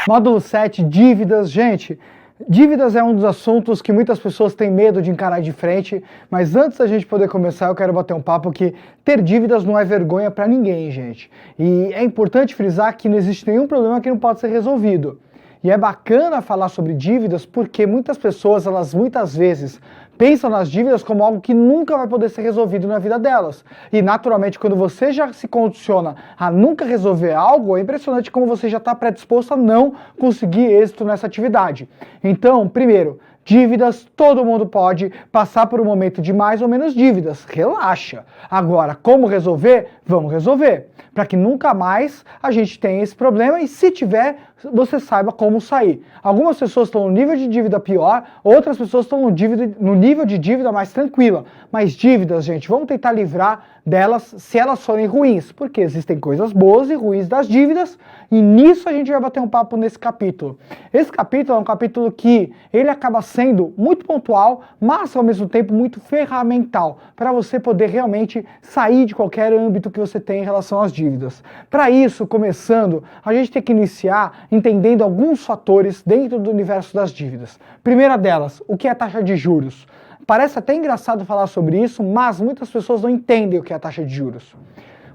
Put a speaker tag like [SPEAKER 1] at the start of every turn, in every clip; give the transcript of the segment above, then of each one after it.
[SPEAKER 1] Módulo 7, dívidas. Gente, dívidas é um dos assuntos que muitas pessoas têm medo de encarar de frente, mas antes da gente poder começar, eu quero bater um papo que ter dívidas não é vergonha para ninguém, gente. E é importante frisar que não existe nenhum problema que não pode ser resolvido. E é bacana falar sobre dívidas porque muitas pessoas, elas muitas vezes pensam nas dívidas como algo que nunca vai poder ser resolvido na vida delas. E naturalmente, quando você já se condiciona a nunca resolver algo, é impressionante como você já está predisposto a não conseguir êxito nessa atividade. Então, primeiro, dívidas, todo mundo pode passar por um momento de mais ou menos dívidas, relaxa. Agora, como resolver? Vamos resolver, para que nunca mais a gente tenha esse problema e se tiver, você saiba como sair. Algumas pessoas estão no nível de dívida pior, outras pessoas estão no nível de dívida mais tranquila. Mas dívidas, gente, vamos tentar livrar delas se elas forem ruins, porque existem coisas boas e ruins das dívidas, e nisso a gente vai bater um papo nesse capítulo. Esse capítulo é um capítulo que ele acaba sendo muito pontual, mas ao mesmo tempo muito ferramental, para você poder realmente sair de qualquer âmbito que você tem em relação às dívidas. Para isso, começando, a gente tem que iniciar entendendo alguns fatores dentro do universo das dívidas. Primeira delas, o que é a taxa de juros? Parece até engraçado falar sobre isso, mas muitas pessoas não entendem o que é a taxa de juros.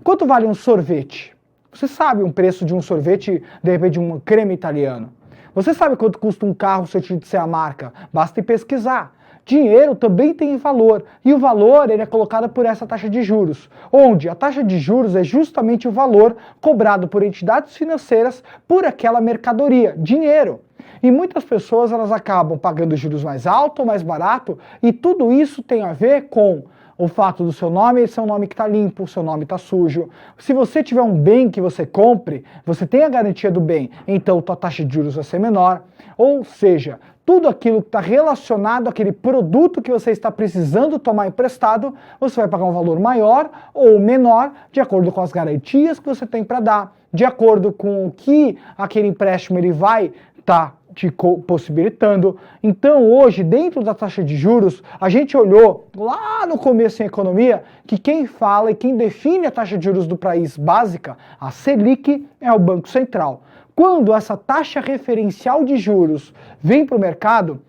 [SPEAKER 1] Quanto vale um sorvete? Você sabe o preço de um sorvete, de repente, de um creme italiano? Você sabe quanto custa um carro se eu te disser a marca? Basta ir pesquisar. Dinheiro também tem valor, e o valor ele é colocado por essa taxa de juros, onde a taxa de juros é justamente o valor cobrado por entidades financeiras por aquela mercadoria, dinheiro. E muitas pessoas elas acabam pagando juros mais alto ou mais barato, e tudo isso tem a ver com o fato do seu nome ser um nome que está limpo, o seu nome está sujo. Se você tiver um bem que você compre, você tem a garantia do bem, então tua taxa de juros vai ser menor. Ou seja, tudo aquilo que está relacionado àquele produto que você está precisando tomar emprestado, você vai pagar um valor maior ou menor, de acordo com as garantias que você tem para dar, de acordo com o que aquele empréstimo ele vai estar te possibilitando. Então hoje, dentro da taxa de juros, a gente olhou lá no começo em economia que quem fala e quem define a taxa de juros do país básica, a Selic, é o Banco Central. Quando essa taxa referencial de juros vem para o mercado,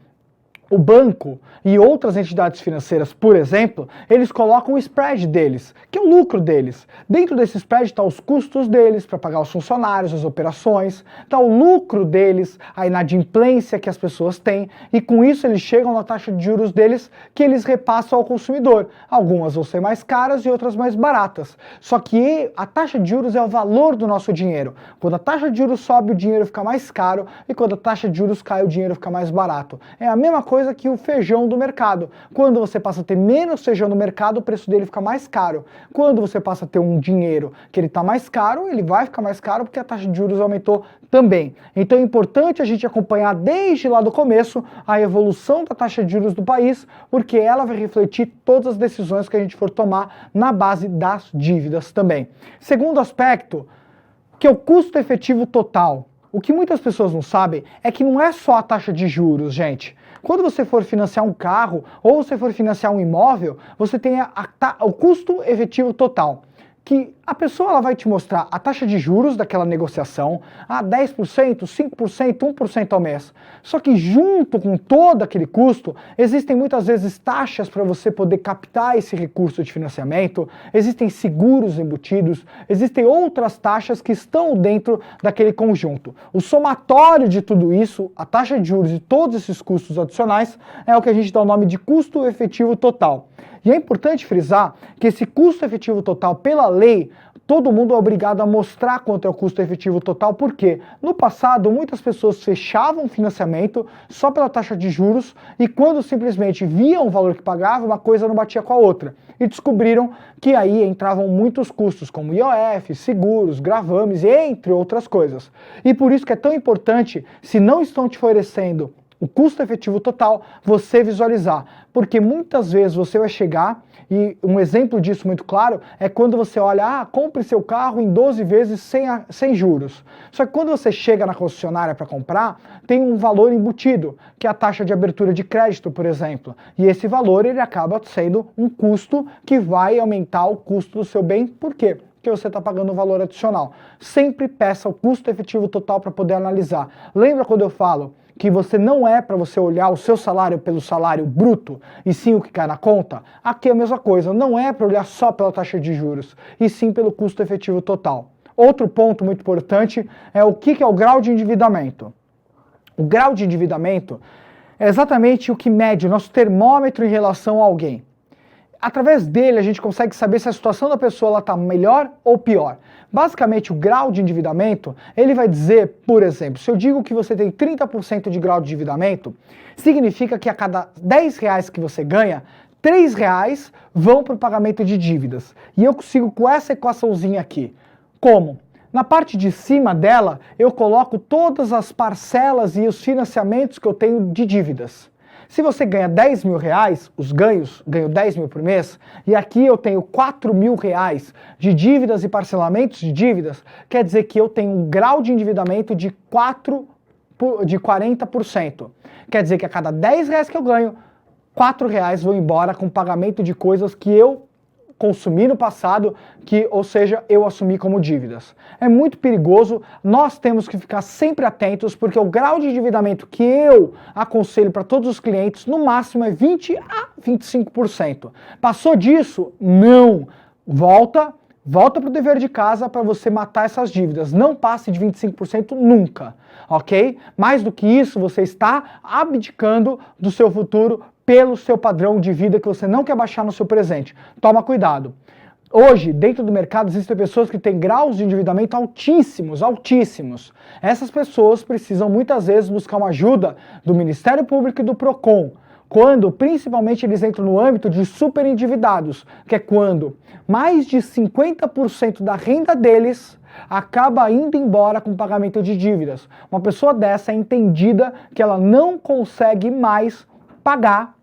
[SPEAKER 1] o banco e outras entidades financeiras, por exemplo, eles colocam o spread deles, que é o lucro deles. Dentro desse spread estão os custos deles para pagar os funcionários, as operações, está o lucro deles, a inadimplência que as pessoas têm, e com isso eles chegam na taxa de juros deles que eles repassam ao consumidor. Algumas vão ser mais caras e outras mais baratas. Só que a taxa de juros é o valor do nosso dinheiro. Quando a taxa de juros sobe, o dinheiro fica mais caro, e quando a taxa de juros cai, o dinheiro fica mais barato. É a mesma coisa que o feijão do mercado. Quando você passa a ter menos feijão no mercado, o preço dele fica mais caro. Quando você passa a ter um dinheiro que ele está mais caro, ele vai ficar mais caro porque a taxa de juros aumentou também. Então é importante a gente acompanhar desde lá do começo a evolução da taxa de juros do país, porque ela vai refletir todas as decisões que a gente for tomar na base das dívidas também. Segundo aspecto, que é o custo efetivo total. O que muitas pessoas não sabem é que não é só a taxa de juros, gente. Quando você for financiar um carro ou você for financiar um imóvel, você tem o custo efetivo total. Que a pessoa ela vai te mostrar a taxa de juros daquela negociação, 10%, 5%, 1% ao mês. Só que junto com todo aquele custo, existem muitas vezes taxas para você poder captar esse recurso de financiamento, existem seguros embutidos, existem outras taxas que estão dentro daquele conjunto. O somatório de tudo isso, a taxa de juros e todos esses custos adicionais, é o que a gente dá o nome de custo efetivo total. E é importante frisar que esse custo efetivo total, pela lei, todo mundo é obrigado a mostrar quanto é o custo efetivo total, porque no passado muitas pessoas fechavam financiamento só pela taxa de juros e quando simplesmente viam o valor que pagavam, uma coisa não batia com a outra. E descobriram que aí entravam muitos custos, como IOF, seguros, gravames, entre outras coisas. E por isso que é tão importante, se não estão te oferecendo o custo efetivo total, você visualizar. Porque muitas vezes você vai chegar, e um exemplo disso muito claro, é quando você olha, compre seu carro em 12 vezes sem juros. Só que quando você chega na concessionária para comprar, tem um valor embutido, que é a taxa de abertura de crédito, por exemplo. E esse valor ele acaba sendo um custo que vai aumentar o custo do seu bem. Por quê? que você está pagando um valor adicional. Sempre peça o custo efetivo total para poder analisar. Lembra quando eu falo que você não é para você olhar o seu salário pelo salário bruto e sim o que cai na conta? Aqui é a mesma coisa, não é para olhar só pela taxa de juros, e sim pelo custo efetivo total. Outro ponto muito importante é o que é o grau de endividamento. O grau de endividamento é exatamente o que mede o nosso termômetro em relação a alguém. Através dele a gente consegue saber se a situação da pessoa está melhor ou pior. Basicamente o grau de endividamento, ele vai dizer, por exemplo, se eu digo que você tem 30% de grau de endividamento, significa que a cada 10 reais que você ganha, 3 reais vão para o pagamento de dívidas. E eu consigo com essa equaçãozinha aqui. Como? Na parte de cima dela, eu coloco todas as parcelas e os financiamentos que eu tenho de dívidas. Se você ganha 10 mil reais, os ganho 10 mil por mês, e aqui eu tenho 4 mil reais de dívidas e parcelamentos de dívidas, quer dizer que eu tenho um grau de endividamento de 40%. Quer dizer que a cada 10 reais que eu ganho, 4 reais vão embora com pagamento de coisas que eu consumi no passado, ou seja, eu assumi como dívidas. É muito perigoso, nós temos que ficar sempre atentos, porque o grau de endividamento que eu aconselho para todos os clientes, no máximo é 20 a 25%. Passou disso? Não! Volta para o dever de casa para você matar essas dívidas. Não passe de 25% nunca, ok? Mais do que isso, você está abdicando do seu futuro pelo seu padrão de vida que você não quer baixar no seu presente. Toma cuidado. Hoje, dentro do mercado, existem pessoas que têm graus de endividamento altíssimos, altíssimos. Essas pessoas precisam muitas vezes buscar uma ajuda do Ministério Público e do PROCON, quando principalmente eles entram no âmbito de superendividados, que é quando mais de 50% da renda deles acaba indo embora com pagamento de dívidas. Uma pessoa dessa é entendida que ela não consegue mais pagar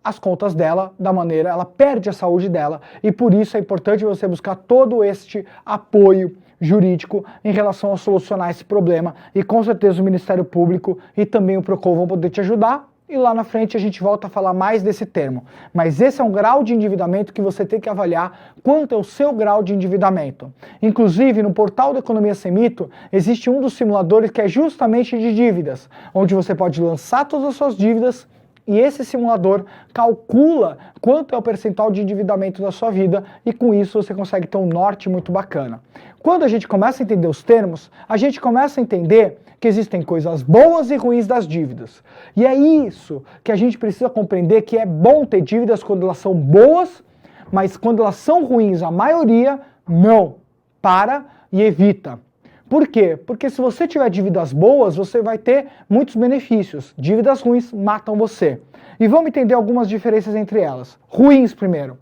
[SPEAKER 1] as contas dela da maneira, ela perde a saúde dela, e por isso é importante você buscar todo este apoio jurídico em relação a solucionar esse problema, e com certeza o Ministério Público e também o PROCON vão poder te ajudar, e lá na frente a gente volta a falar mais desse termo. Mas esse é um grau de endividamento que você tem que avaliar quanto é o seu grau de endividamento. Inclusive, no portal da Economia Sem Mito, existe um dos simuladores que é justamente de dívidas, onde você pode lançar todas as suas dívidas, e esse simulador calcula quanto é o percentual de endividamento da sua vida, e com isso você consegue ter um norte muito bacana. Quando a gente começa a entender os termos, a gente começa a entender que existem coisas boas e ruins das dívidas. E é isso que a gente precisa compreender, que é bom ter dívidas quando elas são boas, mas quando elas são ruins, a maioria, não. Para e evita. Por quê? Porque se você tiver dívidas boas, você vai ter muitos benefícios. Dívidas ruins matam você. E vamos entender algumas diferenças entre elas. Ruins primeiro.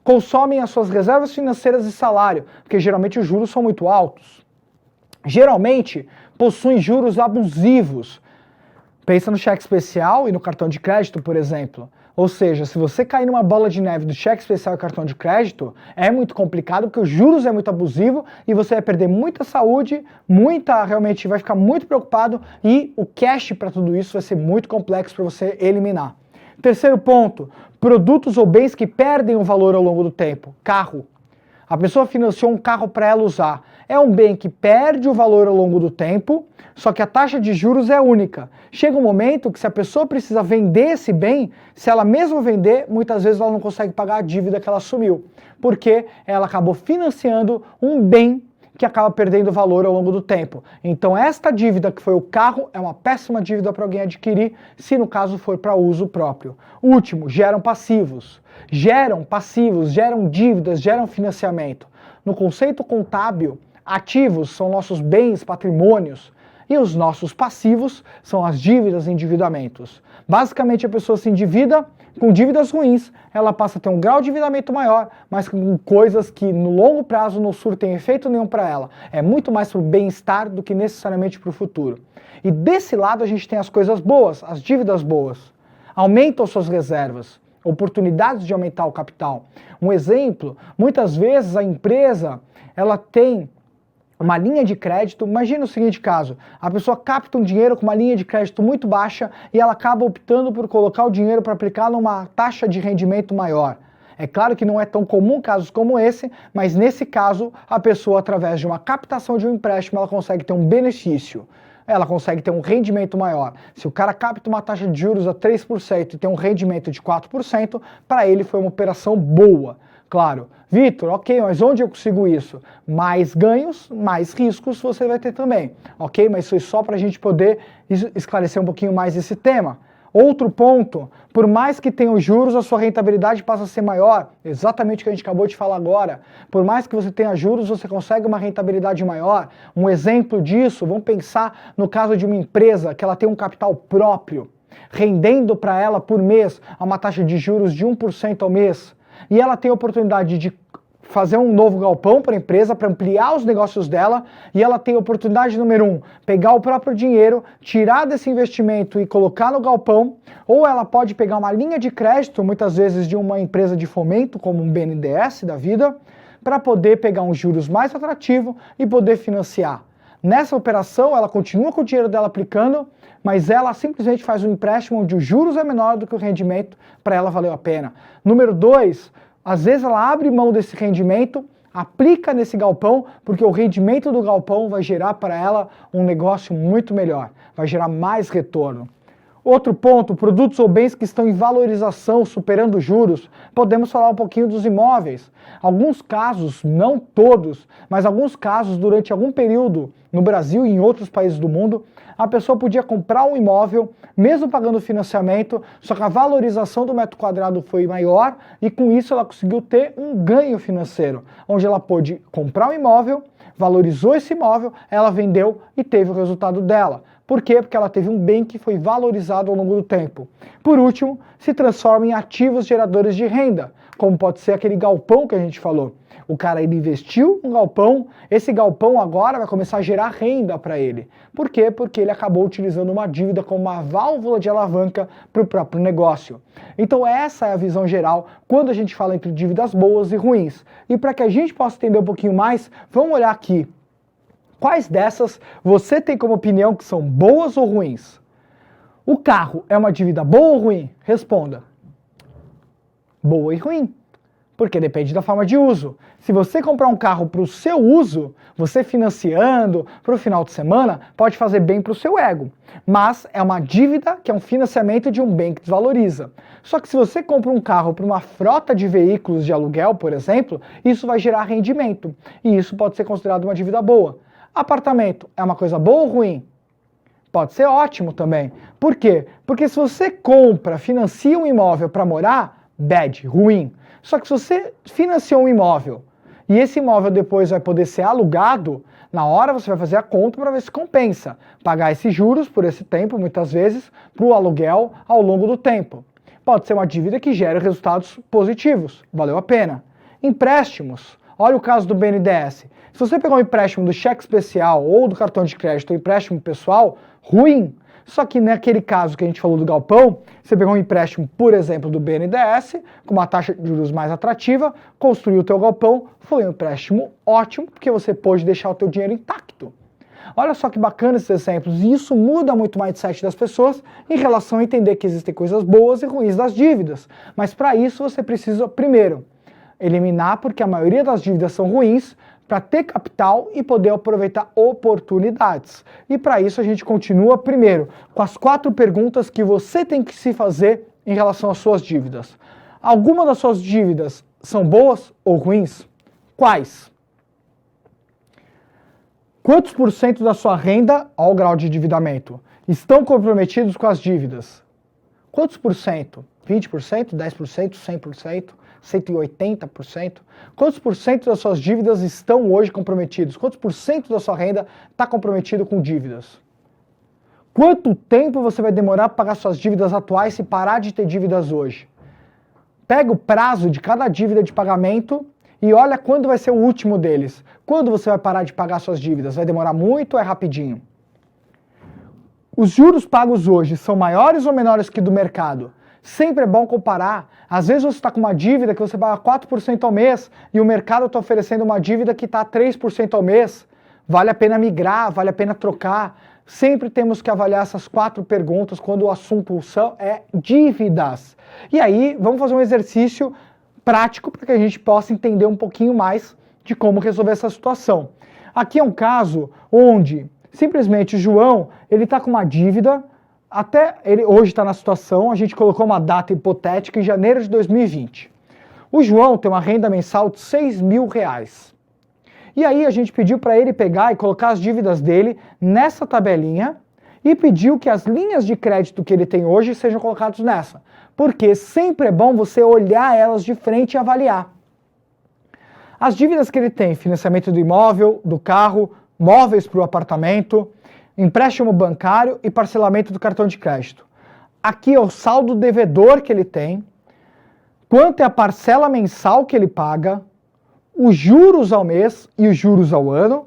[SPEAKER 1] Consomem as suas reservas financeiras e salário, porque geralmente os juros são muito altos. Geralmente possuem juros abusivos. Pensa no cheque especial e no cartão de crédito, por exemplo. Ou seja, se você cair numa bola de neve do cheque especial e cartão de crédito, é muito complicado, porque os juros é muito abusivo e você vai perder muita saúde, realmente vai ficar muito preocupado, e o cash para tudo isso vai ser muito complexo para você eliminar. Terceiro ponto, produtos ou bens que perdem o valor ao longo do tempo. Carro. A pessoa financiou um carro para ela usar. É um bem que perde o valor ao longo do tempo, só que a taxa de juros é única. Chega um momento que, se a pessoa precisa vender esse bem, se ela mesma vender, muitas vezes ela não consegue pagar a dívida que ela assumiu, porque ela acabou financiando um bem que acaba perdendo valor ao longo do tempo. Então esta dívida, que foi o carro, é uma péssima dívida para alguém adquirir, se no caso for para uso próprio. Último, geram passivos. Geram dívidas, geram financiamento. No conceito contábil, ativos são nossos bens, patrimônios, e os nossos passivos são as dívidas e endividamentos. Basicamente, a pessoa se endivida com dívidas ruins, ela passa a ter um grau de endividamento maior, mas com coisas que no longo prazo não surtem efeito nenhum para ela. É muito mais para o bem-estar do que necessariamente para o futuro. E desse lado a gente tem as coisas boas, as dívidas boas. Aumentam suas reservas, oportunidades de aumentar o capital. Um exemplo, muitas vezes a empresa ela tem uma linha de crédito. Imagina o seguinte caso: a pessoa capta um dinheiro com uma linha de crédito muito baixa e ela acaba optando por colocar o dinheiro para aplicar numa taxa de rendimento maior. É claro que não é tão comum casos como esse, mas nesse caso, a pessoa, através de uma captação de um empréstimo, ela consegue ter um benefício. Ela consegue ter um rendimento maior. Se o cara capta uma taxa de juros a 3% e tem um rendimento de 4%, para ele foi uma operação boa. Claro, Vitor, ok, mas onde eu consigo isso? Mais ganhos, mais riscos você vai ter também, ok? Mas foi só para a gente poder esclarecer um pouquinho mais esse tema. Outro ponto, por mais que tenha os juros, a sua rentabilidade passa a ser maior, exatamente o que a gente acabou de falar agora. Por mais que você tenha juros, você consegue uma rentabilidade maior. Um exemplo disso, vamos pensar no caso de uma empresa que ela tem um capital próprio, rendendo para ela por mês a uma taxa de juros de 1% ao mês, e ela tem a oportunidade de fazer um novo galpão para a empresa, para ampliar os negócios dela, e ela tem a oportunidade número 1, pegar o próprio dinheiro, tirar desse investimento e colocar no galpão, ou ela pode pegar uma linha de crédito, muitas vezes de uma empresa de fomento, como um BNDES da vida, para poder pegar uns juros mais atrativos e poder financiar. Nessa operação, ela continua com o dinheiro dela aplicando, mas ela simplesmente faz um empréstimo onde os juros é menor do que o rendimento, para ela valeu a pena. Número 2, às vezes ela abre mão desse rendimento, aplica nesse galpão, porque o rendimento do galpão vai gerar para ela um negócio muito melhor, vai gerar mais retorno. Outro ponto, produtos ou bens que estão em valorização, superando juros, podemos falar um pouquinho dos imóveis. Alguns casos, não todos, mas alguns casos durante algum período no Brasil e em outros países do mundo, a pessoa podia comprar um imóvel, mesmo pagando financiamento, só que a valorização do metro quadrado foi maior e com isso ela conseguiu ter um ganho financeiro, onde ela pôde comprar um imóvel, valorizou esse imóvel, ela vendeu e teve o resultado dela. Por quê? Porque ela teve um bem que foi valorizado ao longo do tempo. Por último, se transforma em ativos geradores de renda, como pode ser aquele galpão que a gente falou. O cara ele investiu no galpão, esse galpão agora vai começar a gerar renda para ele. Por quê? Porque ele acabou utilizando uma dívida como uma válvula de alavanca para o próprio negócio. Então essa é a visão geral quando a gente fala entre dívidas boas e ruins. E para que a gente possa entender um pouquinho mais, vamos olhar aqui. Quais dessas você tem como opinião que são boas ou ruins? O carro é uma dívida boa ou ruim? Responda. Boa e ruim. Porque depende da forma de uso. Se você comprar um carro para o seu uso, você financiando para o final de semana, pode fazer bem para o seu ego. Mas é uma dívida que é um financiamento de um bem que desvaloriza. Só que se você compra um carro para uma frota de veículos de aluguel, por exemplo, isso vai gerar rendimento. E isso pode ser considerado uma dívida boa. Apartamento é uma coisa boa ou ruim? Pode ser ótimo também. Por quê? Porque se você compra, financia um imóvel para morar, bad, ruim. Só que se você financiou um imóvel e esse imóvel depois vai poder ser alugado, na hora você vai fazer a conta para ver se compensa. Pagar esses juros por esse tempo, muitas vezes, para o aluguel ao longo do tempo. Pode ser uma dívida que gera resultados positivos. Valeu a pena. Empréstimos. Olha o caso do BNDES. Se você pegar um empréstimo do cheque especial ou do cartão de crédito, um empréstimo pessoal, ruim. Só que naquele caso que a gente falou do galpão, você pegou um empréstimo, por exemplo, do BNDES, com uma taxa de juros mais atrativa, construiu o teu galpão, foi um empréstimo ótimo, porque você pôde deixar o teu dinheiro intacto. Olha só que bacana esses exemplos, e isso muda muito o mindset das pessoas em relação a entender que existem coisas boas e ruins das dívidas. Mas para isso você precisa, primeiro, eliminar, porque a maioria das dívidas são ruins, para ter capital e poder aproveitar oportunidades. E para isso a gente continua primeiro com as 4 perguntas que você tem que se fazer em relação às suas dívidas. Alguma das suas dívidas são boas ou ruins? Quais? Quantos por cento da sua renda, ao grau de endividamento, estão comprometidos com as dívidas? Quantos por cento? 20%, 10%, 100%, 180%? Quantos por cento das suas dívidas estão hoje comprometidos? Quantos por cento da sua renda está comprometido com dívidas? Quanto tempo você vai demorar para pagar suas dívidas atuais se parar de ter dívidas hoje? Pega o prazo de cada dívida de pagamento e olha quando vai ser o último deles. Quando você vai parar de pagar suas dívidas? Vai demorar muito ou é rapidinho? Os juros pagos hoje são maiores ou menores que do mercado? Sempre é bom comparar. Às vezes você está com uma dívida que você paga 4% ao mês e o mercado está oferecendo uma dívida que está 3% ao mês. Vale a pena migrar, vale a pena trocar. Sempre temos que avaliar essas 4 perguntas quando o assunto é dívidas. E aí, vamos fazer um exercício prático para que a gente possa entender um pouquinho mais de como resolver essa situação. Aqui é um caso onde simplesmente o João, ele está com uma dívida, até ele hoje está na situação, a gente colocou uma data hipotética em janeiro de 2020. O João tem uma renda mensal de R$6.000. E aí a gente pediu para ele pegar e colocar as dívidas dele nessa tabelinha e pediu que as linhas de crédito que ele tem hoje sejam colocadas nessa. Porque sempre é bom você olhar elas de frente e avaliar. As dívidas que ele tem, financiamento do imóvel, do carro, móveis para o apartamento, empréstimo bancário e parcelamento do cartão de crédito. Aqui é o saldo devedor que ele tem, quanto é a parcela mensal que ele paga, os juros ao mês e os juros ao ano,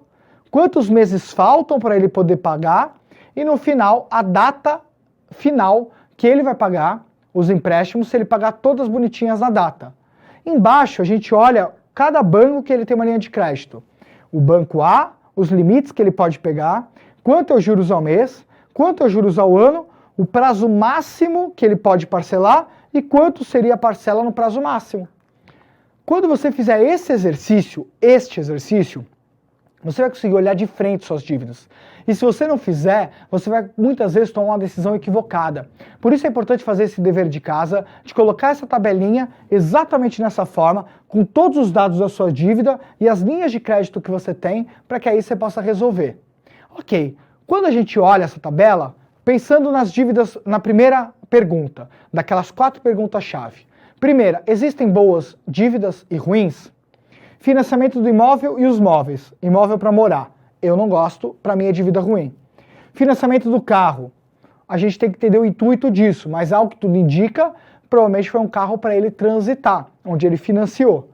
[SPEAKER 1] quantos meses faltam para ele poder pagar e no final a data final que ele vai pagar os empréstimos se ele pagar todas bonitinhas na data. Embaixo a gente olha cada banco que ele tem uma linha de crédito. O banco A, os limites que ele pode pegar, quanto é os juros ao mês, quanto é os juros ao ano, o prazo máximo que ele pode parcelar e quanto seria a parcela no prazo máximo. Quando você fizer este exercício, você vai conseguir olhar de frente suas dívidas. E se você não fizer, você vai muitas vezes tomar uma decisão equivocada. Por isso é importante fazer esse dever de casa, de colocar essa tabelinha exatamente nessa forma, com todos os dados da sua dívida e as linhas de crédito que você tem, para que aí você possa resolver. Ok, quando a gente olha essa tabela, pensando nas dívidas na primeira pergunta, daquelas 4 perguntas-chave. Primeira, existem boas dívidas e ruins? Financiamento do imóvel e os móveis. Imóvel para morar. Eu não gosto, para mim é dívida ruim. Financiamento do carro. A gente tem que entender o intuito disso, mas algo que tudo indica, provavelmente foi um carro para ele transitar, onde ele financiou.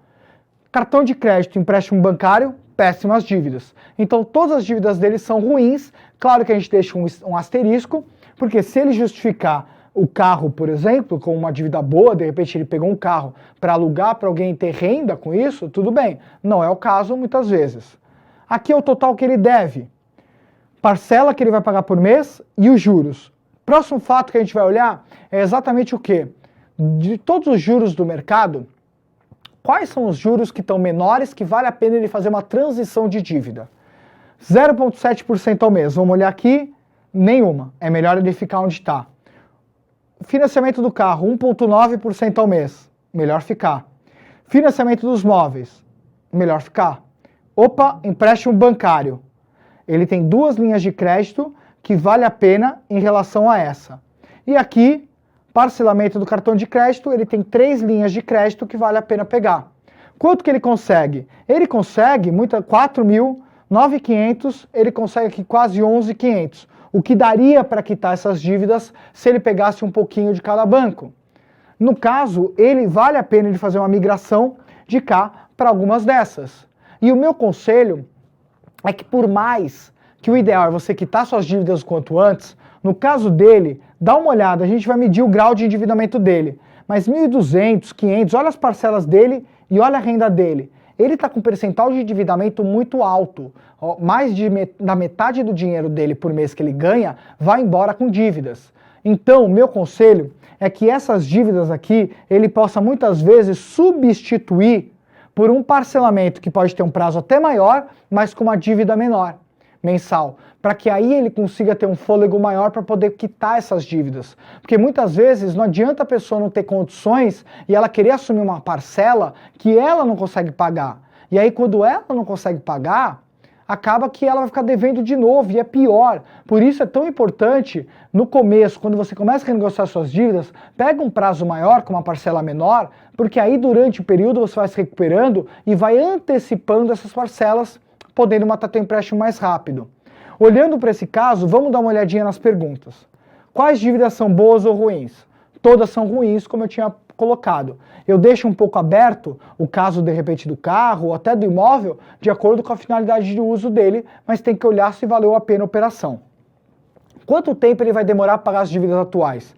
[SPEAKER 1] Cartão de crédito, empréstimo bancário, péssimas dívidas. Então todas as dívidas dele são ruins. Claro que a gente deixa um asterisco, porque se ele justificar o carro, por exemplo, com uma dívida boa, de repente ele pegou um carro para alugar para alguém ter renda com isso, tudo bem. Não é o caso muitas vezes. Aqui é o total que ele deve, parcela que ele vai pagar por mês e os juros. Próximo fato que a gente vai olhar é exatamente o quê? De todos os juros do mercado, quais são os juros que estão menores que vale a pena ele fazer uma transição de dívida? 0,7% ao mês. Vamos olhar aqui, nenhuma. É melhor ele ficar onde está. Financiamento do carro, 1,9% ao mês. Melhor ficar. Financiamento dos móveis. Melhor ficar. Opa, empréstimo bancário. Ele tem 2 linhas de crédito que vale a pena em relação a essa. E aqui, parcelamento do cartão de crédito, ele tem 3 linhas de crédito que vale a pena pegar. Quanto que ele consegue? Ele consegue 4.000, 9.500, ele consegue aqui quase 11.500. O que daria para quitar essas dívidas se ele pegasse um pouquinho de cada banco. No caso, ele vale a pena ele fazer uma migração de cá para algumas dessas. E o meu conselho é que por mais que o ideal é você quitar suas dívidas o quanto antes, no caso dele, dá uma olhada, a gente vai medir o grau de endividamento dele. Mas 1.200, 500, olha as parcelas dele e olha a renda dele. Ele está com um percentual de endividamento muito alto. Mais da metade do dinheiro dele por mês que ele ganha vai embora com dívidas. Então, meu conselho é que essas dívidas aqui, ele possa muitas vezes substituir por um parcelamento que pode ter um prazo até maior, mas com uma dívida menor, mensal, para que aí ele consiga ter um fôlego maior para poder quitar essas dívidas. Porque muitas vezes não adianta a pessoa não ter condições e ela querer assumir uma parcela que ela não consegue pagar. E aí quando ela não consegue pagar, acaba que ela vai ficar devendo de novo e é pior. Por isso é tão importante, no começo, quando você começa a renegociar suas dívidas, pega um prazo maior, com uma parcela menor, porque aí durante o período você vai se recuperando e vai antecipando essas parcelas, podendo matar teu empréstimo mais rápido. Olhando para esse caso, vamos dar uma olhadinha nas perguntas. Quais dívidas são boas ou ruins? Todas são ruins, como eu tinha colocado. Eu deixo um pouco aberto o caso, de repente, do carro ou até do imóvel, de acordo com a finalidade de uso dele, mas tem que olhar se valeu a pena a operação. Quanto tempo ele vai demorar para pagar as dívidas atuais?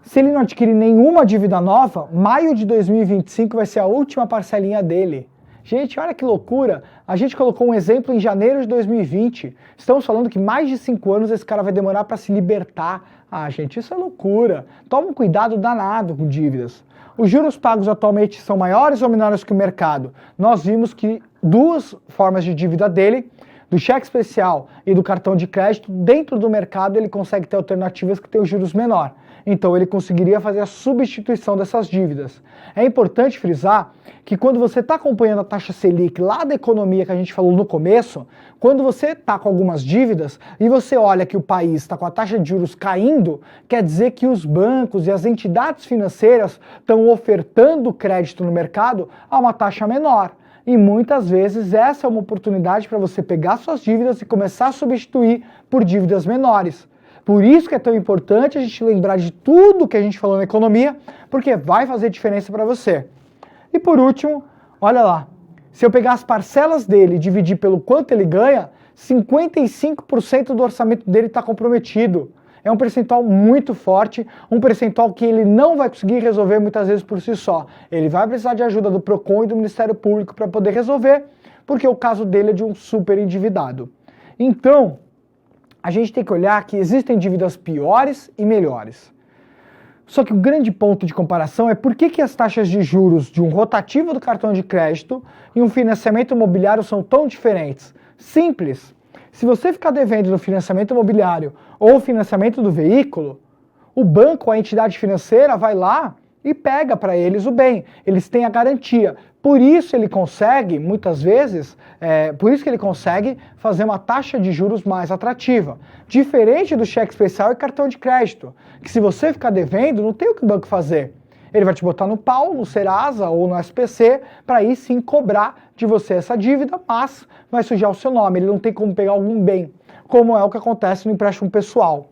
[SPEAKER 1] Se ele não adquirir nenhuma dívida nova, maio de 2025 vai ser a última parcelinha dele. Gente, olha que loucura. A gente colocou um exemplo em janeiro de 2020. Estamos falando que mais de 5 anos esse cara vai demorar para se libertar. Ah, gente, isso é loucura. Toma um cuidado danado com dívidas. os juros pagos atualmente são maiores ou menores que o mercado? Nós vimos que duas formas de dívida dele, do cheque especial e do cartão de crédito, dentro do mercado ele consegue ter alternativas que têm os juros menor. Então ele conseguiria fazer a substituição dessas dívidas. É importante frisar que quando você está acompanhando a taxa Selic lá da economia que a gente falou no começo, quando você está com algumas dívidas e você olha que o país está com a taxa de juros caindo, quer dizer que os bancos e as entidades financeiras estão ofertando crédito no mercado a uma taxa menor. E muitas vezes essa é uma oportunidade para você pegar suas dívidas e começar a substituir por dívidas menores. Por isso que é tão importante a gente lembrar de tudo que a gente falou na economia, porque vai fazer diferença para você. E por último, olha lá, se eu pegar as parcelas dele e dividir pelo quanto ele ganha, 55% do orçamento dele está comprometido. É um percentual muito forte, um percentual que ele não vai conseguir resolver muitas vezes por si só. Ele vai precisar de ajuda do PROCON e do Ministério Público para poder resolver, porque o caso dele é de um super endividado. Então, a gente tem que olhar que existem dívidas piores e melhores. Só que o grande ponto de comparação é por que as taxas de juros de um rotativo do cartão de crédito e um financiamento imobiliário são tão diferentes. Simples. Se você ficar devendo no financiamento imobiliário ou financiamento do veículo, o banco ou a entidade financeira vai lá e pega para eles o bem. Eles têm a garantia. Por isso ele consegue, muitas vezes, fazer uma taxa de juros mais atrativa. Diferente do cheque especial e cartão de crédito, que se você ficar devendo, não tem o que o banco fazer. Ele vai te botar no pau, no Serasa ou no SPC, para aí sim cobrar de você essa dívida, mas vai sujar o seu nome, ele não tem como pegar algum bem, como é o que acontece no empréstimo pessoal.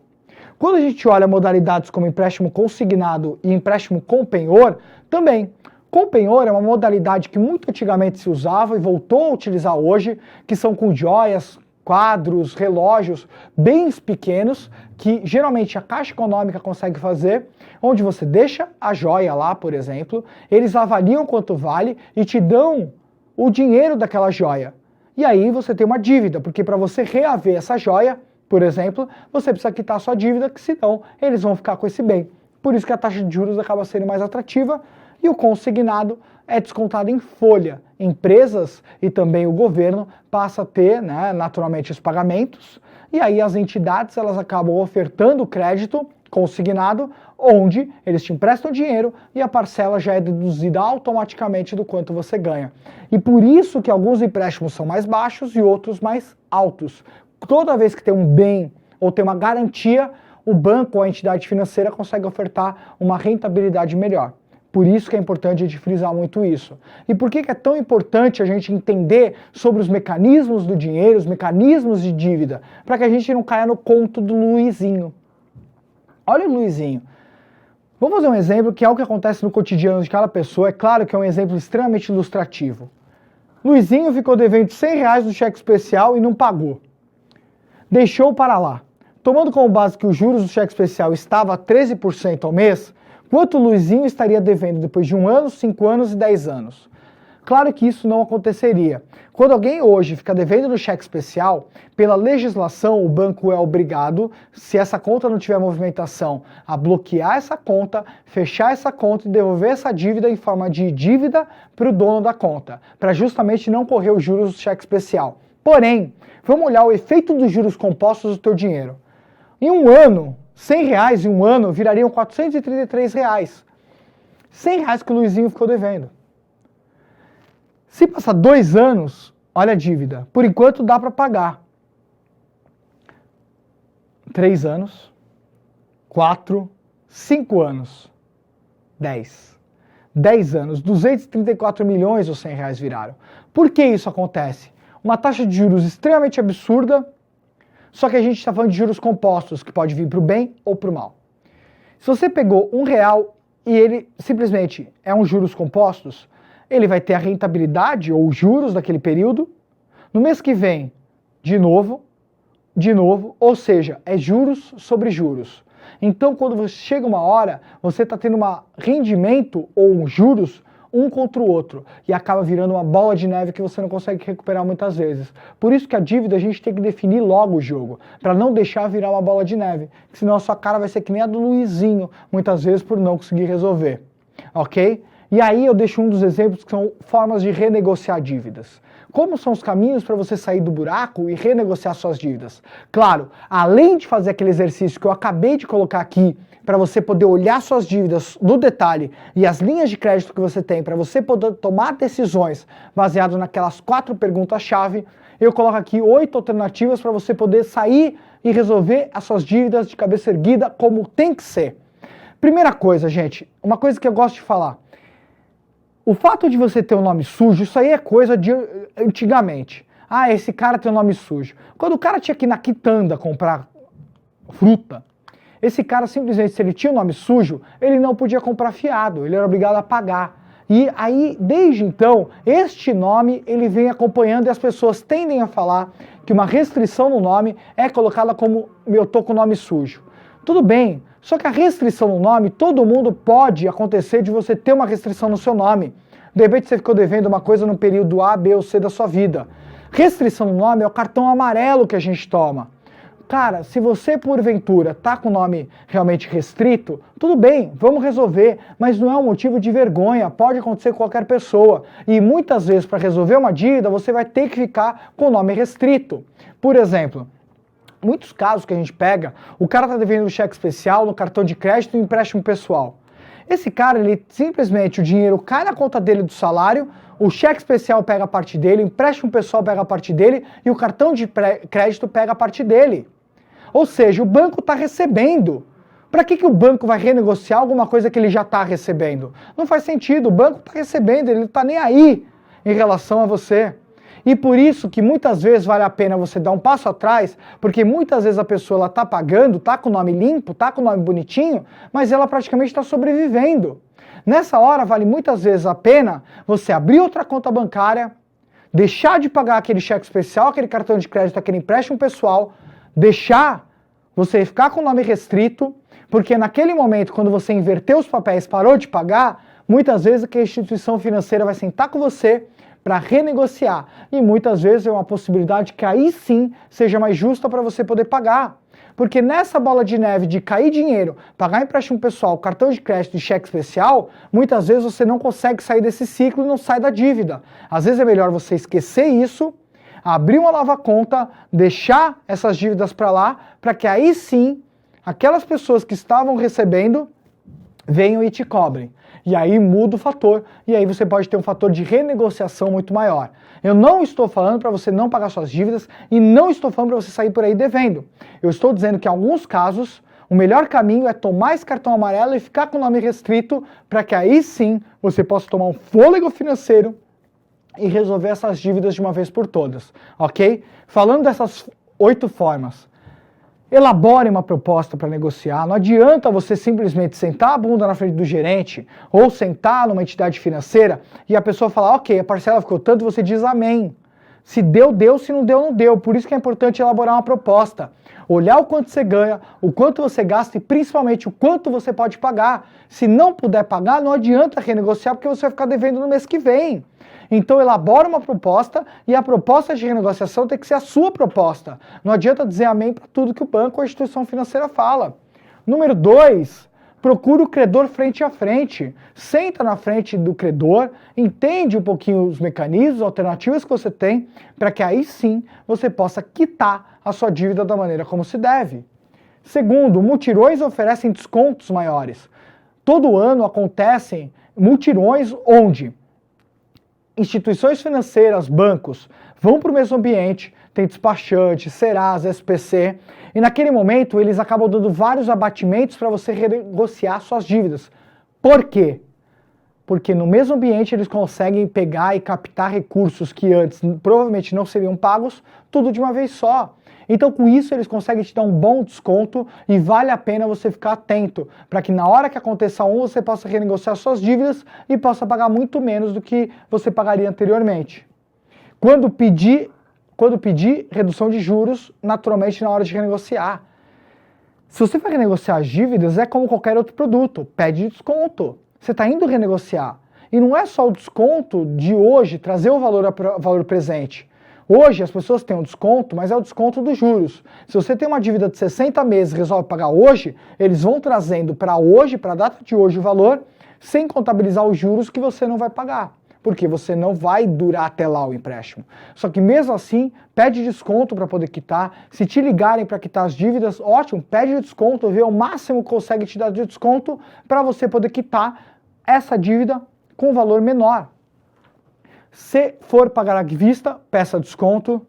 [SPEAKER 1] Quando a gente olha modalidades como empréstimo consignado e empréstimo com penhor, também. Com penhor é uma modalidade que muito antigamente se usava e voltou a utilizar hoje, que são com joias, quadros, relógios, bens pequenos, que geralmente a Caixa Econômica consegue fazer, onde você deixa a joia lá, por exemplo, eles avaliam quanto vale e te dão o dinheiro daquela joia. E aí você tem uma dívida, porque para você reaver essa joia, por exemplo, você precisa quitar a sua dívida, que senão eles vão ficar com esse bem. Por isso que a taxa de juros acaba sendo mais atrativa e o consignado é descontado em folha. Empresas e também o governo passa a ter, naturalmente, os pagamentos e aí as entidades elas acabam ofertando crédito consignado, onde eles te emprestam dinheiro e a parcela já é deduzida automaticamente do quanto você ganha. E por isso que alguns empréstimos são mais baixos e outros mais altos. Toda vez que tem um bem ou tem uma garantia, o banco ou a entidade financeira consegue ofertar uma rentabilidade melhor. Por isso que é importante a gente frisar muito isso. E por que é tão importante a gente entender sobre os mecanismos do dinheiro, os mecanismos de dívida, para que a gente não caia no conto do Luizinho. Olha o Luizinho. Vou fazer um exemplo que é o que acontece no cotidiano de cada pessoa. É claro que é um exemplo extremamente ilustrativo. Luizinho ficou devendo R$100 no cheque especial e não pagou. Deixou para lá. Tomando como base que os juros do cheque especial estava a 13% ao mês, quanto o Luizinho estaria devendo depois de 1 ano, 5 anos e 10 anos? Claro que isso não aconteceria. Quando alguém hoje fica devendo no cheque especial, pela legislação o banco é obrigado, se essa conta não tiver movimentação, a bloquear essa conta, fechar essa conta e devolver essa dívida em forma de dívida para o dono da conta, para justamente não correr os juros do cheque especial. Porém, vamos olhar o efeito dos juros compostos do teu dinheiro. Em 1 ano, R$100 em 1 ano virariam R$433. R$100 que o Luizinho ficou devendo. Se passar 2 anos, olha a dívida. Por enquanto dá para pagar. 3 anos, 4, 5 anos, 10. 10 anos, 234 milhões os R$100 viraram. Por que isso acontece? Uma taxa de juros extremamente absurda, só que a gente está falando de juros compostos, que pode vir para o bem ou para o mal. Se você pegou R$1 e ele simplesmente é um juros compostos, ele vai ter a rentabilidade ou os juros daquele período. No mês que vem, de novo, ou seja, é juros sobre juros. Então, quando você chega uma hora, você está tendo um rendimento ou um juros um contra o outro e acaba virando uma bola de neve que você não consegue recuperar muitas vezes. Por isso que a dívida a gente tem que definir logo o jogo, para não deixar virar uma bola de neve, senão a sua cara vai ser que nem a do Luizinho, muitas vezes por não conseguir resolver. ok? E aí eu deixo um dos exemplos que são formas de renegociar dívidas. Como são os caminhos para você sair do buraco e renegociar suas dívidas? Claro, além de fazer aquele exercício que eu acabei de colocar aqui, para você poder olhar suas dívidas no detalhe e as linhas de crédito que você tem, para você poder tomar decisões baseadas naquelas 4 perguntas-chave, eu coloco aqui 8 alternativas para você poder sair e resolver as suas dívidas de cabeça erguida como tem que ser. Primeira coisa, gente, uma coisa que eu gosto de falar. O fato de você ter um nome sujo, isso aí é coisa de antigamente. Ah, esse cara tem um nome sujo. Quando o cara tinha que ir na quitanda comprar fruta, esse cara simplesmente, se ele tinha um nome sujo, ele não podia comprar fiado, ele era obrigado a pagar. E aí, desde então, este nome ele vem acompanhando e as pessoas tendem a falar que uma restrição no nome é colocada como eu tô com o nome sujo. Tudo bem, só que a restrição no nome, todo mundo pode acontecer de você ter uma restrição no seu nome. De repente você ficou devendo uma coisa no período A, B ou C da sua vida. Restrição no nome é o cartão amarelo que a gente toma. Cara, se você porventura tá com o nome realmente restrito, tudo bem, vamos resolver, mas não é um motivo de vergonha, pode acontecer com qualquer pessoa. E muitas vezes para resolver uma dívida você vai ter que ficar com o nome restrito. Por exemplo, muitos casos que a gente pega, o cara tá devendo um cheque especial no cartão de crédito e empréstimo pessoal. Esse cara, ele simplesmente, o dinheiro cai na conta dele do salário, o cheque especial pega a parte dele, o empréstimo pessoal pega a parte dele e o cartão de crédito pega a parte dele. Ou seja, o banco está recebendo. Para que o banco vai renegociar alguma coisa que ele já está recebendo? Não faz sentido, o banco está recebendo, ele não está nem aí em relação a você. E por isso que muitas vezes vale a pena você dar um passo atrás, porque muitas vezes a pessoa está pagando, está com o nome limpo, está com o nome bonitinho, mas ela praticamente está sobrevivendo. Nessa hora vale muitas vezes a pena você abrir outra conta bancária, deixar de pagar aquele cheque especial, aquele cartão de crédito, aquele empréstimo pessoal, deixar você ficar com o nome restrito, porque naquele momento, quando você inverteu os papéis, parou de pagar, muitas vezes que a instituição financeira vai sentar com você para renegociar. E muitas vezes é uma possibilidade que aí sim seja mais justa para você poder pagar. Porque nessa bola de neve de cair dinheiro, pagar empréstimo pessoal, cartão de crédito e cheque especial, muitas vezes você não consegue sair desse ciclo e não sai da dívida. Às vezes é melhor você esquecer isso, abrir uma nova conta, deixar essas dívidas para lá, para que aí sim, aquelas pessoas que estavam recebendo, venham e te cobrem. E aí muda o fator, e aí você pode ter um fator de renegociação muito maior. Eu não estou falando para você não pagar suas dívidas, e não estou falando para você sair por aí devendo. Eu estou dizendo que em alguns casos, o melhor caminho é tomar esse cartão amarelo e ficar com o nome restrito, para que aí sim, você possa tomar um fôlego financeiro, e resolver essas dívidas de uma vez por todas, ok? Falando dessas 8 formas, elabore uma proposta para negociar. Não adianta você simplesmente sentar a bunda na frente do gerente ou sentar numa entidade financeira e a pessoa falar, ok, a parcela ficou tanto, você diz amém. Se deu, deu, se não deu, não deu. Por isso que é importante elaborar uma proposta. Olhar o quanto você ganha, o quanto você gasta e principalmente o quanto você pode pagar. Se não puder pagar, não adianta renegociar porque você vai ficar devendo no mês que vem. Então elabora uma proposta e a proposta de renegociação tem que ser a sua proposta. Não adianta dizer amém para tudo que o banco ou a instituição financeira fala. Número 2, procura o credor frente a frente. Senta na frente do credor, entende um pouquinho os mecanismos, alternativas que você tem, para que aí sim você possa quitar a sua dívida da maneira como se deve. Segundo, mutirões oferecem descontos maiores. Todo ano acontecem mutirões onde instituições financeiras, bancos, vão para o mesmo ambiente, tem despachante, Serasa, SPC, e naquele momento eles acabam dando vários abatimentos para você renegociar suas dívidas. Por quê? Porque no mesmo ambiente eles conseguem pegar e captar recursos que antes provavelmente não seriam pagos, tudo de uma vez só. Então com isso eles conseguem te dar um bom desconto e vale a pena você ficar atento, para que na hora que aconteça você possa renegociar suas dívidas e possa pagar muito menos do que você pagaria anteriormente. Quando pedir redução de juros, naturalmente na hora de renegociar. Se você vai renegociar as dívidas, é como qualquer outro produto, pede desconto. Você está indo renegociar. E não é só o desconto de hoje trazer o valor presente. Hoje as pessoas têm um desconto, mas é o desconto dos juros. Se você tem uma dívida de 60 meses e resolve pagar hoje, eles vão trazendo para hoje, para a data de hoje, o valor, sem contabilizar os juros que você não vai pagar. Porque você não vai durar até lá o empréstimo. Só que mesmo assim, pede desconto para poder quitar. Se te ligarem para quitar as dívidas, ótimo, pede desconto, vê o máximo que consegue te dar de desconto para você poder quitar essa dívida com valor menor. Se for pagar à vista, peça desconto.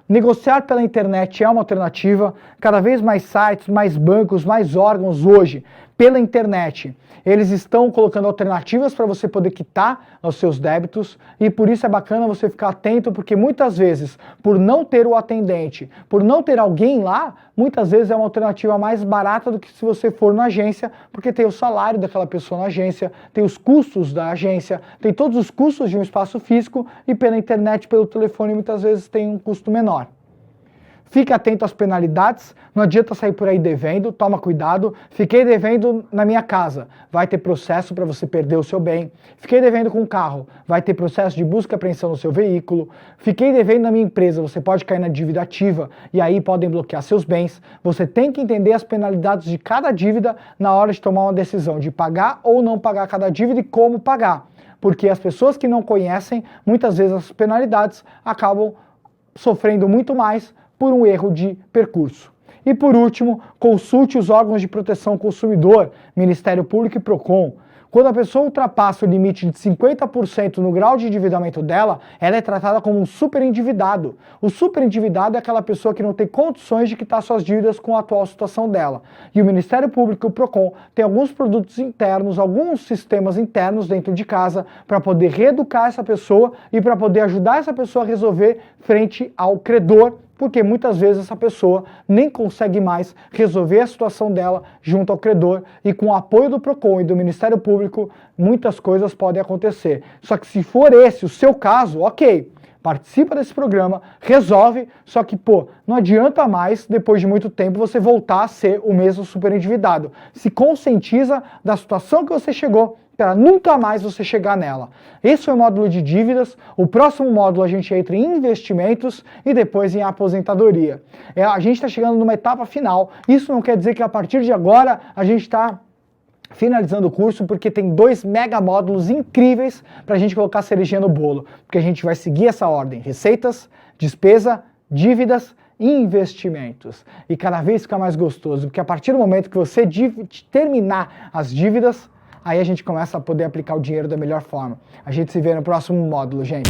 [SPEAKER 1] Negociar pela internet é uma alternativa. Cada vez mais sites, mais bancos, mais órgãos hoje, pela internet, eles estão colocando alternativas para você poder quitar os seus débitos, e por isso é bacana você ficar atento, porque muitas vezes, por não ter o atendente, por não ter alguém lá, muitas vezes é uma alternativa mais barata do que se você for na agência, porque tem o salário daquela pessoa na agência, tem os custos da agência, tem todos os custos de um espaço físico, e pela internet, pelo telefone, muitas vezes tem um custo menor. Fique atento às penalidades, não adianta sair por aí devendo, toma cuidado. Fiquei devendo na minha casa, vai ter processo para você perder o seu bem. Fiquei devendo com o carro, vai ter processo de busca e apreensão no seu veículo. Fiquei devendo na minha empresa, você pode cair na dívida ativa e aí podem bloquear seus bens. Você tem que entender as penalidades de cada dívida na hora de tomar uma decisão de pagar ou não pagar cada dívida e como pagar. Porque as pessoas que não conhecem, muitas vezes as penalidades acabam sofrendo muito mais por um erro de percurso. E por último, consulte os órgãos de proteção ao consumidor, Ministério Público e PROCON. Quando a pessoa ultrapassa o limite de 50% no grau de endividamento dela, ela é tratada como um superendividado. O superendividado é aquela pessoa que não tem condições de quitar suas dívidas com a atual situação dela. E o Ministério Público e o PROCON tem alguns produtos internos, alguns sistemas internos dentro de casa para poder reeducar essa pessoa e para poder ajudar essa pessoa a resolver frente ao credor, porque muitas vezes essa pessoa nem consegue mais resolver a situação dela junto ao credor, e com o apoio do PROCON e do Ministério Público, muitas coisas podem acontecer. Só que se for esse o seu caso, ok, participa desse programa, resolve, só que, não adianta mais, depois de muito tempo, você voltar a ser o mesmo superendividado. Se conscientiza da situação que você chegou, para nunca mais você chegar nela. Esse foi o módulo de dívidas. O próximo módulo a gente entra em investimentos e depois em aposentadoria. A gente está chegando numa etapa final. Isso não quer dizer que a partir de agora a gente está finalizando o curso, porque tem 2 mega módulos incríveis para a gente colocar a cerejinha no bolo. Porque a gente vai seguir essa ordem: receitas, despesa, dívidas e investimentos. E cada vez fica mais gostoso, porque a partir do momento que você terminar as dívidas, aí a gente começa a poder aplicar o dinheiro da melhor forma. A gente se vê no próximo módulo, gente.